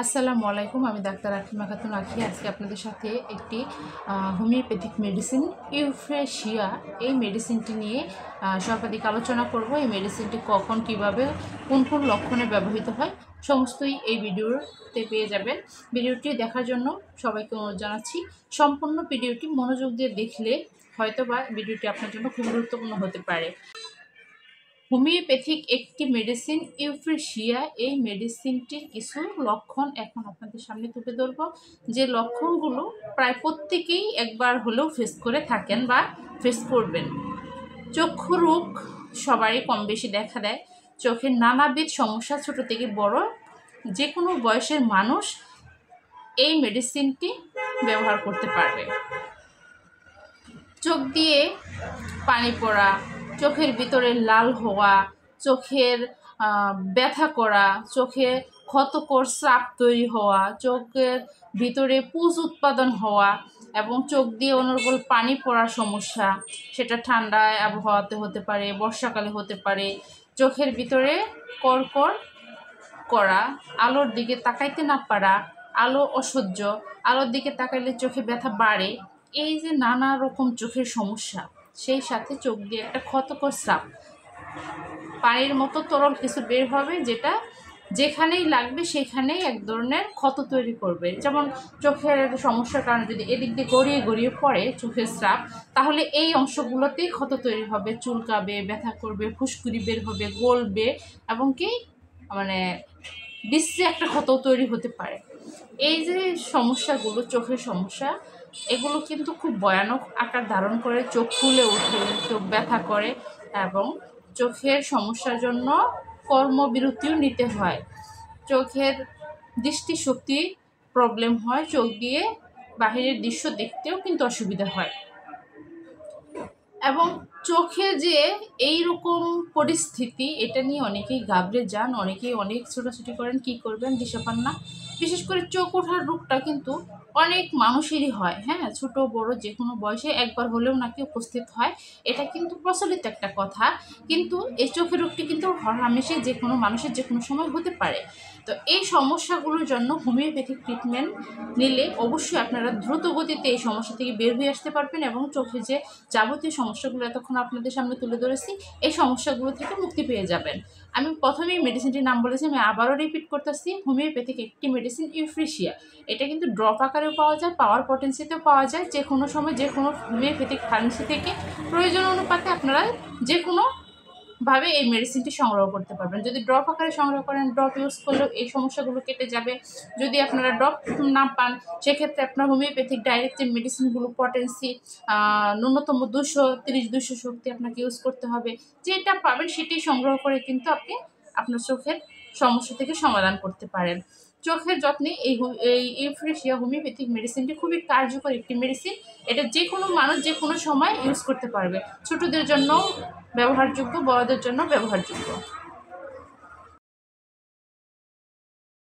আসসালামু আলাইকুম। আমি ডাক্তার আকিমা খাতুন আঁখি। আজকে আপনাদের সাথে একটি হোমিওপ্যাথিক মেডিসিন ইউফ্রেশিয়া এই মেডিসিনটি নিয়ে সর্বাধিক আলোচনা করব। এই মেডিসিনটি কখন, কিভাবে, কোন কোন লক্ষণে ব্যবহৃত হয় সমস্তই এই ভিডিওতে পেয়ে যাবেন। ভিডিওটি দেখার জন্য সবাইকে অনুরোধ জানাচ্ছি। সম্পূর্ণ ভিডিওটি মনোযোগ দিয়ে দেখলে হয়তোবা ভিডিওটি আপনার জন্য খুব গুরুত্বপূর্ণ হতে পারে। হোমিওপ্যাথিক একটি মেডিসিন ইউফ্রেশিয়া, এই মেডিসিনটির কিছু লক্ষণ এখন আপনাদের সামনে তুলে ধরব, যে লক্ষণগুলো প্রায় প্রত্যেকেই একবার হলেও ফেস করে থাকেন বা ফেস করবেন। চক্ষু রোগ সবারই কম বেশি দেখা দেয়। চোখের নানাবিধ সমস্যা ছোট থেকে বড় যে কোনো বয়সের মানুষ এই মেডিসিনটি ব্যবহার করতে পারবে। চোখ দিয়ে পানি পড়া, চোখের ভিতরে লাল হওয়া, চোখের ব্যথা করা, চোখে ক্ষতকর চাপ তৈরি হওয়া, চোখের ভিতরে পুঁজ উৎপাদন হওয়া এবং চোখ দিয়ে অনর্গল পানি পড়ার সমস্যা, সেটা ঠান্ডায় আবহাওয়াতে হতে পারে, বর্ষাকালে হতে পারে। চোখের ভিতরে কড়কড় করা, আলোর দিকে তাকাইতে না পারা, আলো অসহ্য, আলোর দিকে তাকাইলে চোখে ব্যথা বাড়ে, এই যে নানা রকম চোখের সমস্যা, সেই সাথে চোখ দিয়ে একটা ক্ষতকর স্রাব, পানির মতো তরল কিছু বের হবে, যেটা যেখানেই লাগবে সেখানেই এক ধরনের ক্ষত তৈরি করবে। যেমন চোখের সমস্যার কারণে যদি এদিক দিয়ে গড়িয়ে গড়িয়ে পড়ে চোখের স্রাব, তাহলে এই অংশগুলোতেই ক্ষত তৈরি হবে, চুলকাবে, ব্যথা করবে, ফুসকুড়ি বের হবে, গলবে এবং কি বিশ্বে একটা ক্ষত তৈরি হতে পারে। এই যে সমস্যাগুলো, চোখের সমস্যা, এগুলো কিন্তু খুব ভয়ানক আকার ধারণ করে, চোখ ফুলে ওঠে, চোখ ব্যথা করে এবং চোখের সমস্যার জন্য কর্মবিরতিও নিতে হয়। চোখের দৃষ্টিশক্তি প্রবলেম হয়, চোখ দিয়ে বাহিরের দৃশ্য দেখতেও কিন্তু অসুবিধা হয়। এবং চোখে যে এই রকম পরিস্থিতি, এটা নিয়ে অনেকেই ঘাবড়ে যান, অনেকেই অনেক ছোটাছুটি করেন, কি করবেন দিশা পান না। বিশেষ করে চোখ ওঠার রোগটা কিন্তু অনেক মানুষেরই হয়, হ্যাঁ, ছোট বড় যে কোনো বয়সে একবার হলেও নাকি উপস্থিত হয়, এটা কিন্তু প্রচলিত একটা কথা। কিন্তু এই চোখের রোগটি কিন্তু হরহামেশে যে কোনো মানুষের যে কোনো সময় হতে পারে। তো এই সমস্যাগুলোর জন্য হোমিওপ্যাথিক ট্রিটমেন্ট নিলে অবশ্যই আপনারা দ্রুত গতিতে এই সমস্যা থেকে বের হয়ে আসতে পারবেন এবং চোখে যে যাবতীয় সমস্যাগুলো এতক্ষণ আপনাদের সামনে তুলে ধরেছি, এই সমস্যাগুলো থেকে মুক্তি পেয়ে যাবেন। আমি প্রথমেই মেডিসিনটির নাম বলেছি, আমি আবারও রিপিট করতেছি, হোমিওপ্যাথিক একটি মেডিসিন ইউফ্রেশিয়া। এটা কিন্তু ড্রপ আকারেও পাওয়া যায়, পাওয়ার পটেন্সিতেও পাওয়া যায়। যে কোনো সময় যে কোনো হোমিওপ্যাথিক ফার্মেসি থেকে প্রয়োজন অনুপাতে আপনারা যে কোনো ভাবে এই মেডিসিনটি সংগ্রহ করতে পারবেন। যদি ড্রপ আকারে সংগ্রহ করেন, ড্রপ ইউজ করলেও এই সমস্যাগুলো কেটে যাবে। যদি আপনারা ড্রপ না পান, সেক্ষেত্রে আপনার হোমিওপ্যাথিক ডাইরেক্ট যে মেডিসিনগুলো পটেন্সি ন্যূনতম 230-200 শক্তি আপনাকে ইউজ করতে হবে। যেটা পাবেন সেটাই সংগ্রহ করে কিন্তু আপনি আপনার চোখের সমস্যা থেকে সমাধান করতে পারেন। চোখের যত্নে এই ইউফ্রেশিয়া হোমিওপ্যাথিক মেডিসিনটি খুবই কার্যকর একটি মেডিসিন। এটা যে কোনো মানুষ যে কোনো সময় ইউজ করতে পারবে। ছোটদের জন্য ব্যবহারযোগ্য, বড়দের জন্য ব্যবহারযোগ্য।